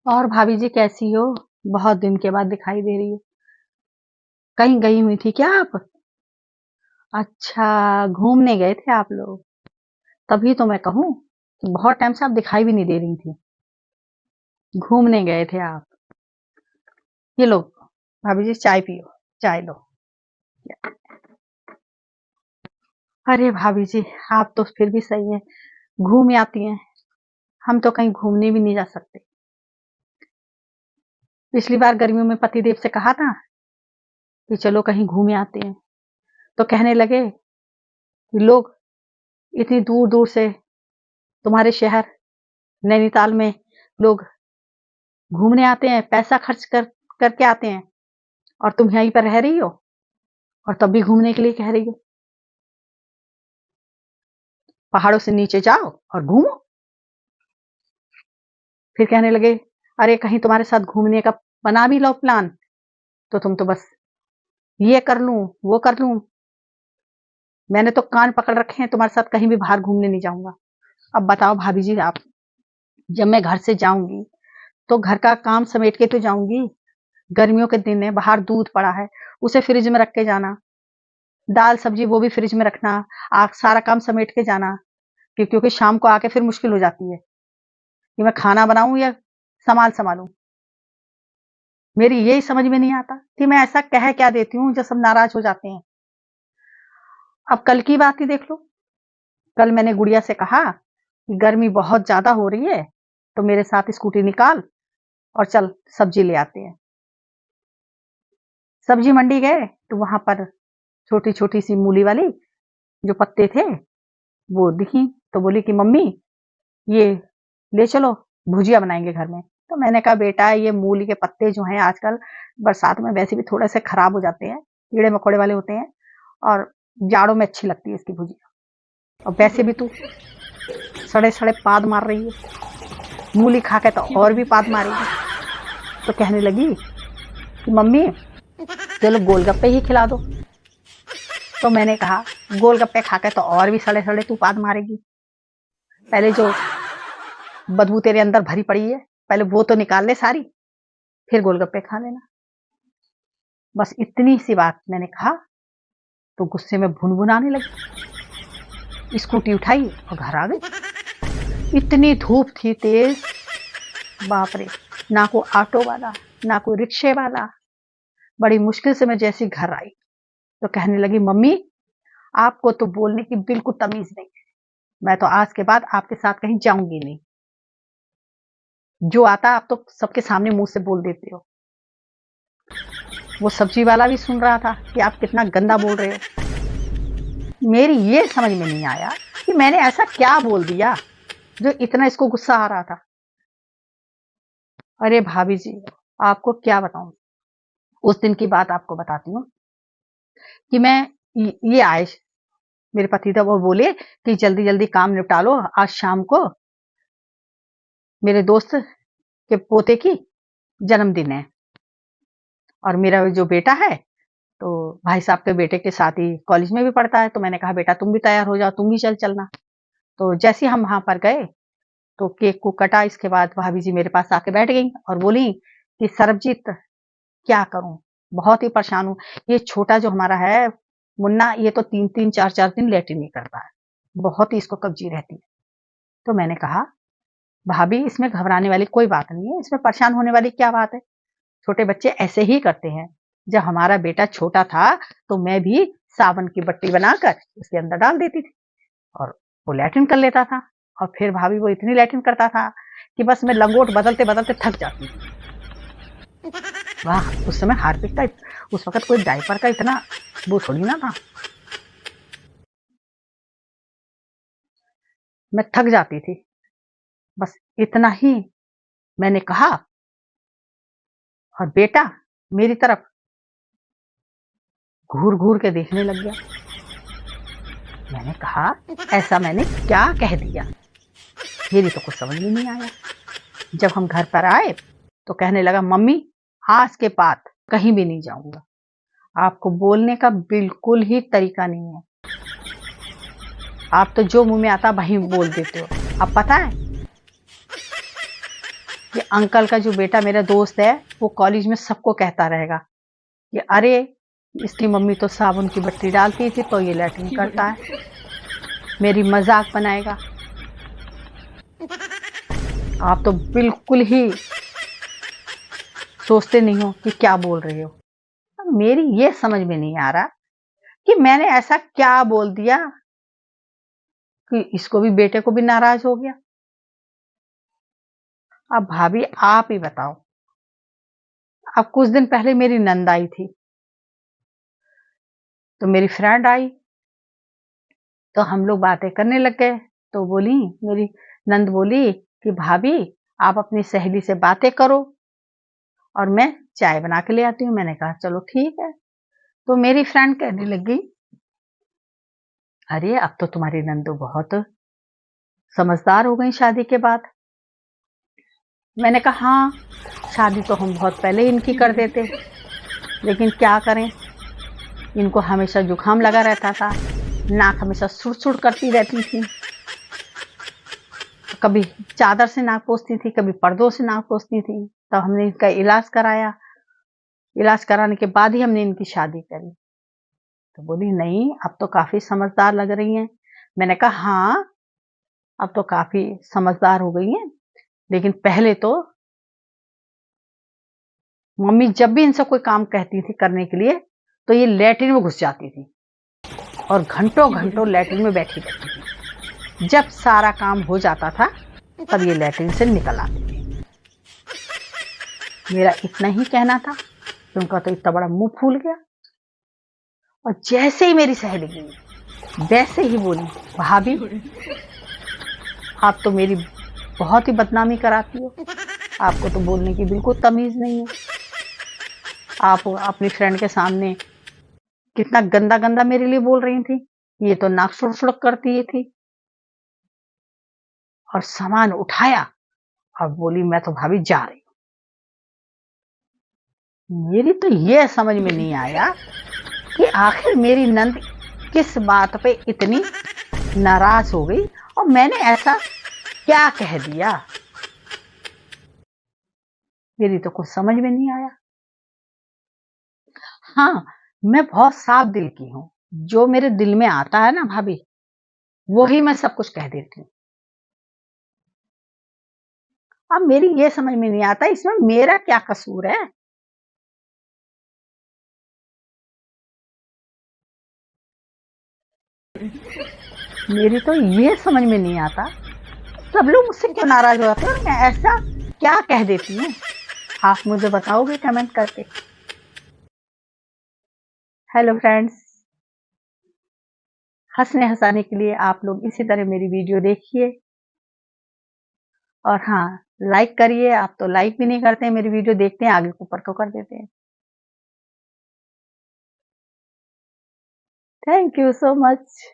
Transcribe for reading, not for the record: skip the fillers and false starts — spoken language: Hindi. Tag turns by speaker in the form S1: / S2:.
S1: और भाभी जी कैसी हो? बहुत दिन के बाद दिखाई दे रही हो। कहीं गई हुई थी क्या आप? अच्छा, घूमने गए थे आप लोग। तभी तो मैं कहूँ कि बहुत टाइम से आप दिखाई भी नहीं दे रही थी। घूमने गए थे आप। ये लो भाभी जी, चाय पियो। चाय लो। अरे भाभी जी, आप तो फिर भी सही है, घूम आती हैं। हम तो कहीं घूमने भी नहीं जा सकते। पिछली बार गर्मियों में पतिदेव से कहा था कि चलो कहीं घूम आते हैं, तो कहने लगे कि लोग इतनी दूर दूर से तुम्हारे शहर नैनीताल में लोग घूमने आते हैं, पैसा खर्च करके आते हैं, और तुम यहीं पर रह रही हो और तब भी घूमने के लिए कह रही हो। पहाड़ों से नीचे जाओ और घूमो। फिर कहने लगे, अरे कहीं तुम्हारे साथ घूमने का बना भी लो प्लान, तो तुम तो बस ये कर लूं वो कर लूं। मैंने तो कान पकड़ रखे हैं, तुम्हारे साथ कहीं भी बाहर घूमने नहीं जाऊंगा। अब बताओ भाभी जी आप, जब मैं घर से जाऊंगी तो घर का काम समेट के तो जाऊंगी। गर्मियों के दिन है, बाहर दूध पड़ा है, उसे फ्रिज में रख के जाना। दाल सब्जी वो भी फ्रिज में रखना। आग सारा काम समेट के जाना, क्योंकि शाम को आके फिर मुश्किल हो जाती है कि मैं खाना बनाऊं या सामान संभालूं। मेरी यही समझ में नहीं आता कि मैं ऐसा कह क्या देती हूँ जो सब नाराज हो जाते हैं। अब कल की बात ही देख लो। कल मैंने गुड़िया से कहा कि गर्मी बहुत ज्यादा हो रही है, तो मेरे साथ स्कूटी निकाल और चल सब्जी ले आते हैं। सब्जी मंडी गए तो वहां पर छोटी छोटी सी मूली वाली जो पत्ते थे वो दिखी, तो बोली कि मम्मी ये ले चलो, भुजिया बनाएंगे घर में। तो मैंने कहा बेटा, ये मूली के पत्ते जो हैं आजकल बरसात में वैसे भी थोड़े से खराब हो जाते हैं, कीड़े मकोड़े वाले होते हैं, और जाड़ों में अच्छी लगती है इसकी भुजिया। और वैसे भी तू सड़े सड़े पाद मार रही है, मूली खा के तो और भी पाद मारेगी। तो कहने लगी कि मम्मी चलो गोलगप्पे ही खिला दो। तो मैंने कहा गोलगप्पे खा के तो और भी सड़े सड़े तू पाद मारेगी। पहले जो बदबू तेरे अंदर भरी पड़ी है, पहले वो तो निकाल ले सारी, फिर गोलगप्पे खा लेना। बस इतनी सी बात मैंने कहा तो गुस्से में भुनभुनाने लगी। स्कूटी उठाई और घर आ गई। इतनी धूप थी तेज, बाप रे, ना कोई ऑटो वाला ना कोई रिक्शे वाला। बड़ी मुश्किल से मैं जैसी घर आई तो कहने लगी, मम्मी आपको तो बोलने की बिल्कुल तमीज नहीं है, मैं तो आज के बाद आपके साथ कहीं जाऊंगी नहीं। जो आता आप तो सबके सामने मुंह से बोल देते हो। वो सब्जी वाला भी सुन रहा था कि आप कितना गंदा बोल रहे हो। मेरी ये समझ में नहीं आया कि मैंने ऐसा क्या बोल दिया जो इतना इसको गुस्सा आ रहा था। अरे भाभी जी, आपको क्या बताऊं। उस दिन की बात आपको बताती हूँ कि मैं ये आए मेरे पति था, वो बोले कि जल्दी जल्दी काम निपटा लो, आज शाम को मेरे दोस्त के पोते की जन्मदिन है, और मेरा जो बेटा है तो भाई साहब के बेटे के साथ ही कॉलेज में भी पढ़ता है। तो मैंने कहा बेटा तुम भी तैयार हो जाओ, तुम भी चलना। तो जैसे हम वहां पर गए तो केक को कटा। इसके बाद भाभी जी मेरे पास आके बैठ गई और बोली कि सरबजीत क्या करूं, बहुत ही परेशान हूं। ये छोटा जो हमारा है मुन्ना, ये तो 3-3 4-4 दिन लेटिन नहीं करता है, बहुत ही इसको कब्जी रहती है। तो मैंने कहा भाभी इसमें घबराने वाली कोई बात नहीं है, इसमें परेशान होने वाली क्या बात है, छोटे बच्चे ऐसे ही करते हैं। जब हमारा बेटा छोटा था तो मैं भी साबुन की बट्टी बनाकर उसके अंदर डाल देती थी और वो लैट्रिन कर लेता था। और फिर भाभी वो इतनी लैट्रिन करता था कि बस मैं लंगोट बदलते बदलते थक जाती थी। वाह, उस समय हार्पिक का उस वक्त कोई डायपर का इतना वो थोड़ी ना था। मैं थक जाती थी। बस इतना ही मैंने कहा और बेटा मेरी तरफ घूर घूर के देखने लग गया। मैंने कहा ऐसा मैंने क्या कह दिया, मेरी तो कुछ समझ में नहीं आया। जब हम घर पर आए तो कहने लगा, मम्मी आज के बाद कहीं भी नहीं जाऊंगा, आपको बोलने का बिल्कुल ही तरीका नहीं है, आप तो जो मुंह में आता वही बोल देते हो। अब पता है कि अंकल का जो बेटा मेरा दोस्त है वो कॉलेज में सबको कहता रहेगा कि अरे इसकी मम्मी तो साबुन की बत्ती डालती थी तो ये लैट्रिन करता है, मेरी मजाक बनाएगा। आप तो बिल्कुल ही सोचते नहीं हो कि क्या बोल रहे हो। मेरी ये समझ में नहीं आ रहा कि मैंने ऐसा क्या बोल दिया कि इसको भी, बेटे को भी नाराज हो गया। अब भाभी आप ही बताओ। अब कुछ दिन पहले मेरी नंद आई थी, तो मेरी फ्रेंड आई, तो हम लोग बातें करने लग गए। तो बोली, मेरी नंद बोली कि भाभी आप अपनी सहेली से बातें करो और मैं चाय बना के ले आती हूँ। मैंने कहा चलो ठीक है। तो मेरी फ्रेंड कहने लगी, अरे अब तो तुम्हारी नंदू बहुत समझदार हो गई शादी के बाद। मैंने कहा हाँ, शादी तो हम बहुत पहले इनकी कर देते, लेकिन क्या करें, इनको हमेशा जुकाम लगा रहता था, नाक हमेशा सुड़ करती रहती थी, कभी चादर से नाक पोंछती थी, कभी पर्दों से नाक पोंछती थी। तब हमने इनका इलाज कराया, इलाज कराने के बाद ही हमने इनकी शादी करी। तो बोली नहीं, अब तो काफी समझदार लग रही हैं। मैंने कहा हाँ, अब तो काफी समझदार हो गई हैं, लेकिन पहले तो मम्मी जब भी इनसे कोई काम कहती थी करने के लिए तो ये लैट्रिन में घुस जाती थी और घंटों घंटों लैट्रिन में बैठी रहती थी। जब सारा काम हो जाता था तब ये लैट्रिन से निकल आती थी। मेरा इतना ही कहना था कि उनका तो इतना बड़ा मुंह फूल गया, और जैसे ही मेरी सहेली गई वैसे ही बोली, भाभी आप तो मेरी बहुत ही बदनामी कराती हो, आपको तो बोलने की बिल्कुल तमीज नहीं है। आप अपनी फ्रेंड के सामने कितना गंदा गंदा मेरे लिए बोल रही थी, ये तो नाक सुड़ करती थी। और सामान उठाया और बोली मैं तो भाभी जा रही हूँ। मेरी तो ये समझ में नहीं आया कि आखिर मेरी नंद किस बात पे इतनी नाराज हो गई और मैंने ऐसा क्या कह दिया, मेरी तो कुछ समझ में नहीं आया। हाँ, मैं बहुत साफ दिल की हूँ, जो मेरे दिल में आता है ना भाभी, वही मैं सब कुछ कह देती हूँ। अब मेरी ये समझ में नहीं आता इसमें मेरा क्या कसूर है। मेरी तो ये समझ में नहीं आता सब लोग मुझसे क्यों नाराज हो जाते हैं और मैं ऐसा क्या कह देती हूँ। आप मुझे बताओगे कमेंट करके। हेलो फ्रेंड्स, हंसने हंसाने के लिए आप लोग इसी तरह मेरी वीडियो देखिए, और हाँ, लाइक करिए। आप तो लाइक भी नहीं करते हैं, मेरी वीडियो देखते हैं आगे ऊपर को कर देते हैं। Thank you so much.